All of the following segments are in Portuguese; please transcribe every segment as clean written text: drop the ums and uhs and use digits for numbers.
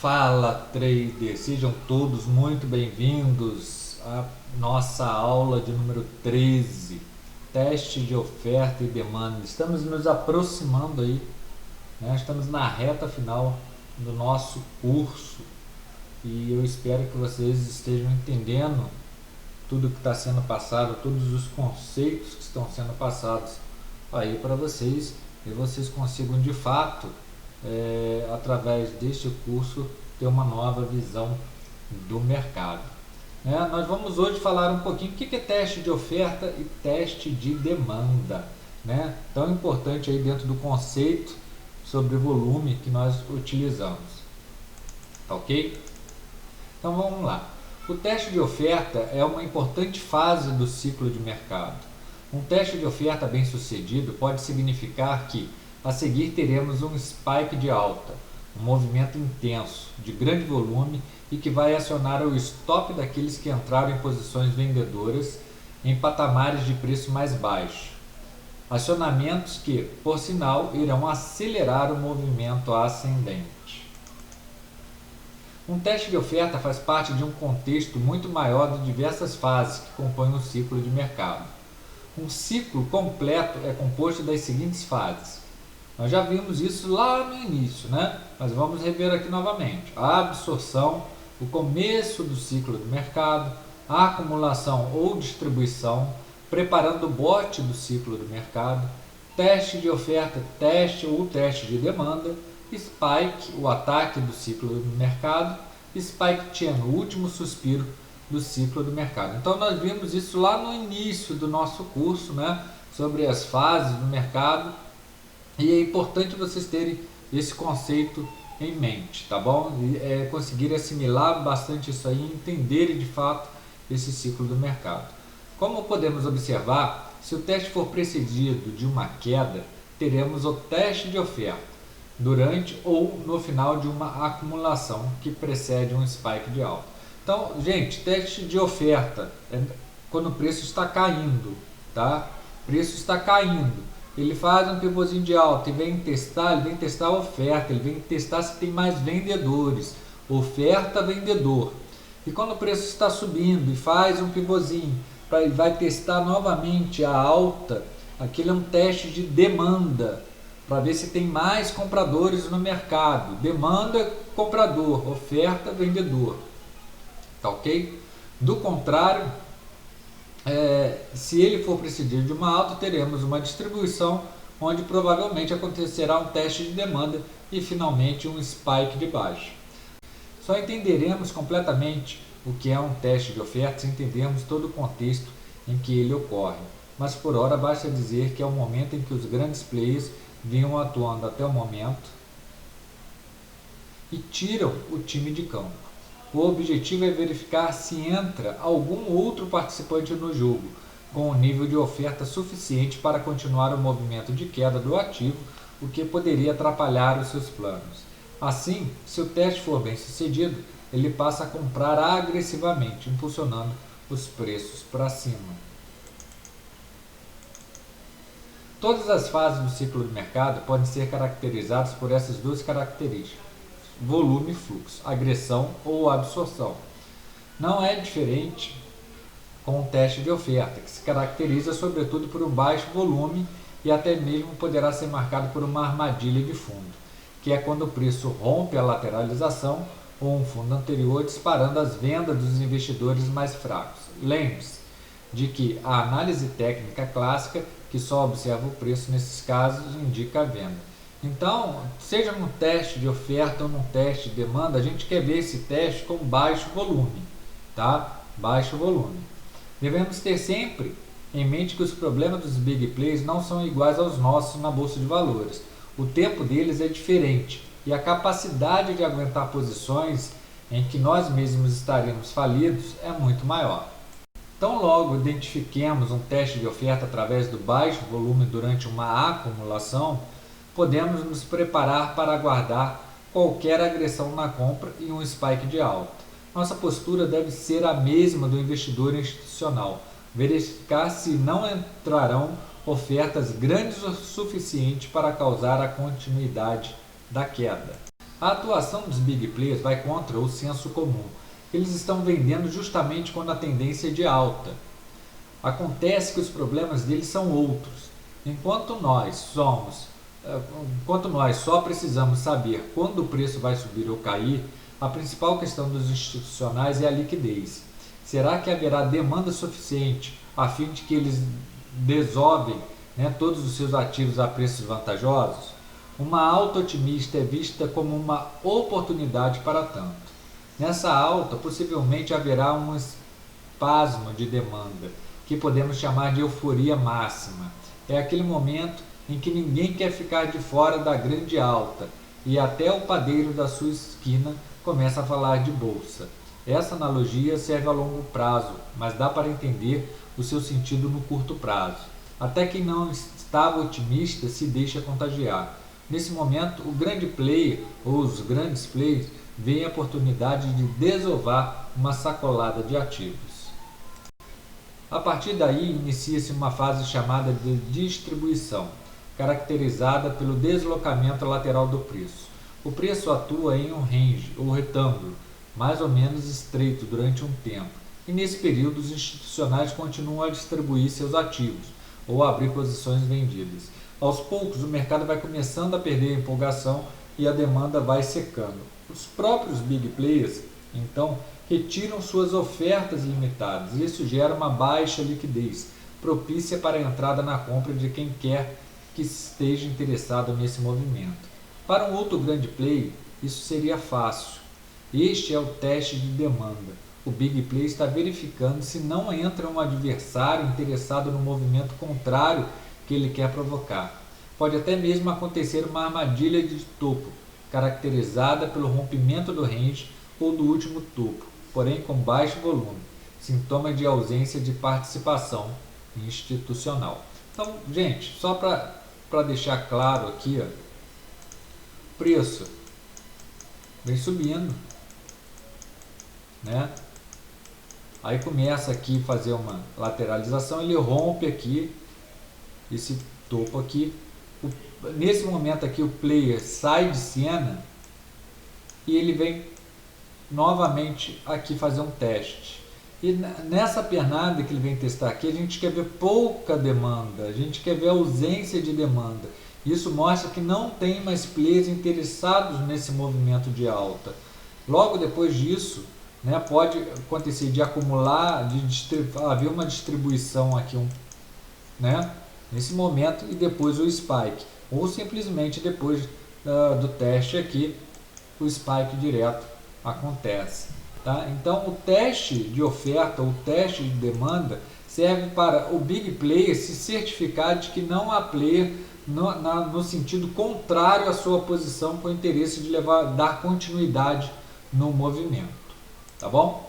Fala trader, sejam todos muito bem-vindos à nossa aula de número 13, teste de oferta e demanda. Estamos nos aproximando aí, né? Estamos na reta final do nosso curso e eu espero que vocês estejam entendendo tudo que está sendo passado, todos os conceitos que estão sendo passados aí para vocês e vocês consigam de fato através deste curso ter uma nova visão do mercado. Nós vamos hoje falar um pouquinho o que é teste de oferta e teste de demanda, tão importante aí dentro do conceito sobre volume que nós utilizamos, tá ok? Então vamos lá. O teste de oferta é uma importante fase do ciclo de mercado. Um teste de oferta bem sucedido pode significar que a seguir teremos um spike de alta, um movimento intenso, de grande volume e que vai acionar o stop daqueles que entraram em posições vendedoras em patamares de preço mais baixo. Acionamentos que, por sinal, irão acelerar o movimento ascendente. Um teste de oferta faz parte de um contexto muito maior de diversas fases que compõem o ciclo de mercado. Um ciclo completo é composto das seguintes fases. Nós já vimos isso lá no início, mas vamos rever aqui novamente. A absorção, o começo do ciclo do mercado, a acumulação ou distribuição, preparando o bote do ciclo do mercado, teste de oferta, teste ou teste de demanda, spike, o ataque do ciclo do mercado, spike chain, o último suspiro do ciclo do mercado. Então nós vimos isso lá no início do nosso curso, sobre as fases do mercado. E é importante vocês terem esse conceito em mente, tá bom? E conseguirem assimilar bastante isso aí e entenderem de fato esse ciclo do mercado. Como podemos observar, se o teste for precedido de uma queda, teremos o teste de oferta durante ou no final de uma acumulação que precede um spike de alta. Então, gente, teste de oferta é quando o preço está caindo, tá? O preço está caindo. Ele faz um pivôzinho de alta e vem testar a oferta, ele vem testar se tem mais vendedores, oferta vendedor. E quando o preço está subindo e faz um pivôzinho, vai testar novamente a alta, aquele é um teste de demanda, para ver se tem mais compradores no mercado. Demanda, comprador, oferta, vendedor. Tá ok? Do contrário, se ele for precedido de uma alta, teremos uma distribuição onde provavelmente acontecerá um teste de demanda e finalmente um spike de baixa. Só entenderemos completamente o que é um teste de oferta se entendermos todo o contexto em que ele ocorre, mas por hora basta dizer que é o momento em que os grandes players vinham atuando até o momento e tiram o time de campo. O objetivo é verificar se entra algum outro participante no jogo, com um nível de oferta suficiente para continuar o movimento de queda do ativo, o que poderia atrapalhar os seus planos. Assim, se o teste for bem sucedido, ele passa a comprar agressivamente, impulsionando os preços para cima. Todas as fases do ciclo do mercado podem ser caracterizadas por essas duas características: volume e fluxo, agressão ou absorção. Não é diferente com o teste de oferta, que se caracteriza sobretudo por um baixo volume e até mesmo poderá ser marcado por uma armadilha de fundo, que é quando o preço rompe a lateralização ou um fundo anterior, disparando as vendas dos investidores mais fracos. Lembre-se de que a análise técnica clássica, que só observa o preço nesses casos, indica a venda. Então, seja num teste de oferta ou num teste de demanda, a gente quer ver esse teste com baixo volume, tá? Baixo volume. Devemos ter sempre em mente que os problemas dos big players não são iguais aos nossos na bolsa de valores. O tempo deles é diferente e a capacidade de aguentar posições em que nós mesmos estaremos falidos é muito maior. Então, logo identifiquemos um teste de oferta através do baixo volume durante uma acumulação, podemos nos preparar para aguardar qualquer agressão na compra e um spike de alta. Nossa postura deve ser a mesma do investidor institucional, verificar se não entrarão ofertas grandes o suficiente para causar a continuidade da queda. A atuação dos big players vai contra o senso comum. Eles estão vendendo justamente quando a tendência é de alta. Acontece que os problemas deles são outros. Enquanto nós só precisamos saber quando o preço vai subir ou cair, a principal questão dos institucionais é a liquidez. Será que haverá demanda suficiente a fim de que eles desovem, todos os seus ativos a preços vantajosos? Uma alta otimista é vista como uma oportunidade para tanto. Nessa alta, possivelmente haverá um espasmo de demanda, que podemos chamar de euforia máxima. É aquele momento em que ninguém quer ficar de fora da grande alta e até o padeiro da sua esquina começa a falar de bolsa. Essa analogia serve a longo prazo, mas dá para entender o seu sentido no curto prazo. Até quem não estava otimista se deixa contagiar. Nesse momento, o grande player ou os grandes players veem a oportunidade de desovar uma sacolada de ativos. A partir daí, inicia-se uma fase chamada de distribuição, caracterizada pelo deslocamento lateral do preço. O preço atua em um range ou retângulo, mais ou menos estreito durante um tempo, e nesse período os institucionais continuam a distribuir seus ativos ou a abrir posições vendidas. Aos poucos, o mercado vai começando a perder a empolgação e a demanda vai secando. Os próprios big players, então, retiram suas ofertas limitadas e isso gera uma baixa liquidez, propícia para a entrada na compra de quem quer que esteja interessado nesse movimento. Para um outro grande player, isso seria fácil. Este é o teste de demanda. O big player está verificando se não entra um adversário interessado no movimento contrário que ele quer provocar. Pode até mesmo acontecer uma armadilha de topo, caracterizada pelo rompimento do range ou do último topo, porém com baixo volume, sintoma de ausência de participação institucional. Então, gente, só para deixar claro aqui, preço vem subindo, Aí começa aqui a fazer uma lateralização, ele rompe aqui esse topo aqui. Nesse momento aqui o player sai de cena e ele vem novamente aqui fazer um teste. E nessa pernada que ele vem testar aqui, a gente quer ver pouca demanda, a gente quer ver ausência de demanda. Isso mostra que não tem mais players interessados nesse movimento de alta. Logo depois disso, pode acontecer de acumular, haver uma distribuição aqui, nesse momento, e depois o spike. Ou simplesmente depois do teste aqui, o spike direto acontece. Tá? Então, o teste de oferta, o teste de demanda, serve para o big player se certificar de que não há player no sentido contrário à sua posição, com o interesse de dar continuidade no movimento. Tá bom?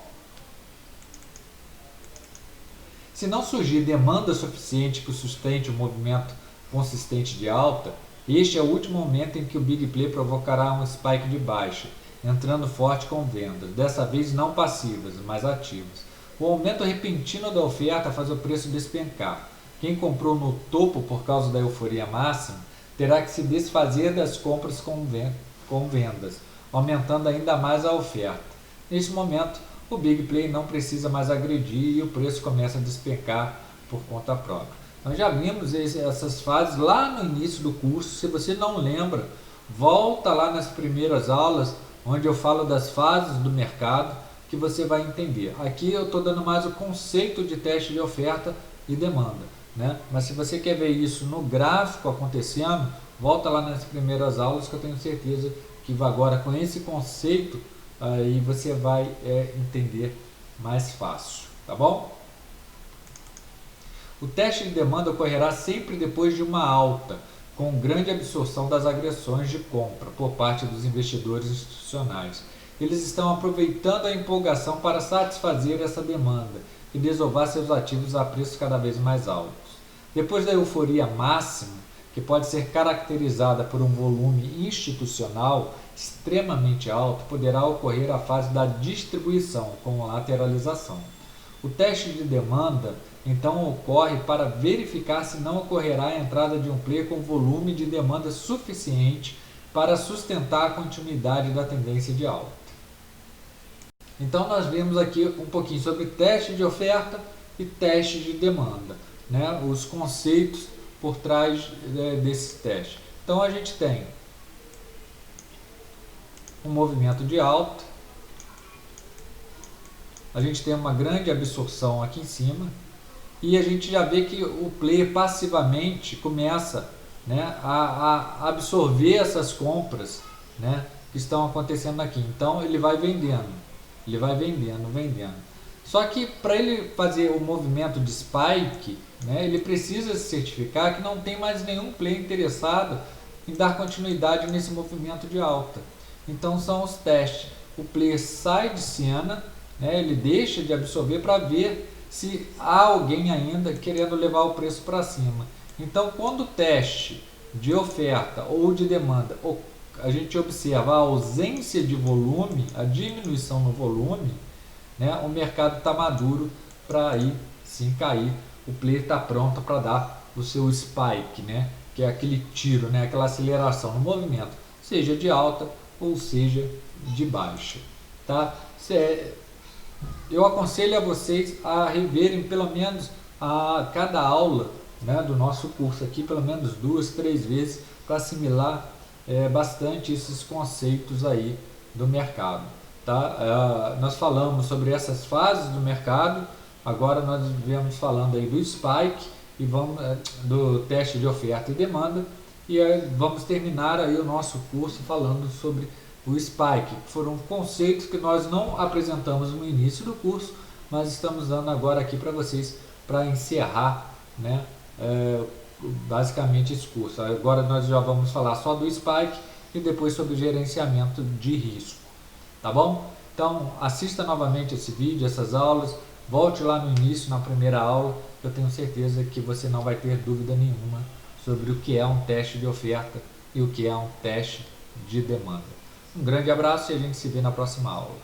Se não surgir demanda suficiente que sustente o movimento consistente de alta, este é o último momento em que o big player provocará um spike de baixa, entrando forte com vendas, dessa vez não passivas, mas ativas. O aumento repentino da oferta faz o preço despencar. Quem comprou no topo por causa da euforia máxima terá que se desfazer das compras com vendas, aumentando ainda mais a oferta. Nesse momento, o big player não precisa mais agredir e o preço começa a despencar por conta própria. Nós já vimos essas fases lá no início do curso. Se você não lembra, volta lá nas primeiras aulas, onde eu falo das fases do mercado, que você vai entender. Aqui eu estou dando mais o conceito de teste de oferta e demanda, Mas se você quer ver isso no gráfico acontecendo, volta lá nas primeiras aulas, que eu tenho certeza que agora com esse conceito aí você vai entender mais fácil, tá bom? O teste de demanda ocorrerá sempre depois de uma alta, com grande absorção das agressões de compra por parte dos investidores institucionais. Eles estão aproveitando a empolgação para satisfazer essa demanda e desovar seus ativos a preços cada vez mais altos. Depois da euforia máxima, que pode ser caracterizada por um volume institucional extremamente alto, poderá ocorrer a fase da distribuição, com lateralização. O teste de demanda então ocorre para verificar se não ocorrerá a entrada de um player com volume de demanda suficiente para sustentar a continuidade da tendência de alta. Então nós vimos aqui um pouquinho sobre teste de oferta e teste de demanda, né? Os conceitos por trás desse teste. Então a gente tem um movimento de alta, a gente tem uma grande absorção aqui em cima e a gente já vê que o player passivamente começa, né, a absorver essas compras, né, que estão acontecendo aqui. Então ele vai vendendo, vendendo. Só que para ele fazer o movimento de spike, né, ele precisa se certificar que não tem mais nenhum player interessado em dar continuidade nesse movimento de alta. Então são os testes. O player sai de cena, né, ele deixa de absorver para ver se há alguém ainda querendo levar o preço para cima. Então quando o teste de oferta ou de demanda, a gente observa a ausência de volume, a diminuição no volume, né, o mercado está maduro para aí sim cair. O player está pronto para dar o seu spike, né, que é aquele tiro, né, aquela aceleração no movimento, seja de alta ou seja de baixa. Tá? Eu aconselho a vocês a reverem pelo menos a cada aula, né, do nosso curso aqui, pelo menos 2, 3 vezes, para assimilar bastante esses conceitos aí do mercado. Tá? Nós falamos sobre essas fases do mercado, agora nós viemos falando aí do spike e vamos do teste de oferta e demanda, e vamos terminar aí o nosso curso falando sobre o spike, que foram conceitos que nós não apresentamos no início do curso, mas estamos dando agora aqui para vocês para encerrar, né, basicamente esse curso. Agora nós já vamos falar só do spike e depois sobre gerenciamento de risco, tá bom? Então assista novamente esse vídeo, essas aulas, volte lá no início, na primeira aula, eu tenho certeza que você não vai ter dúvida nenhuma sobre o que é um teste de oferta e o que é um teste de demanda. Um grande abraço e a gente se vê na próxima aula.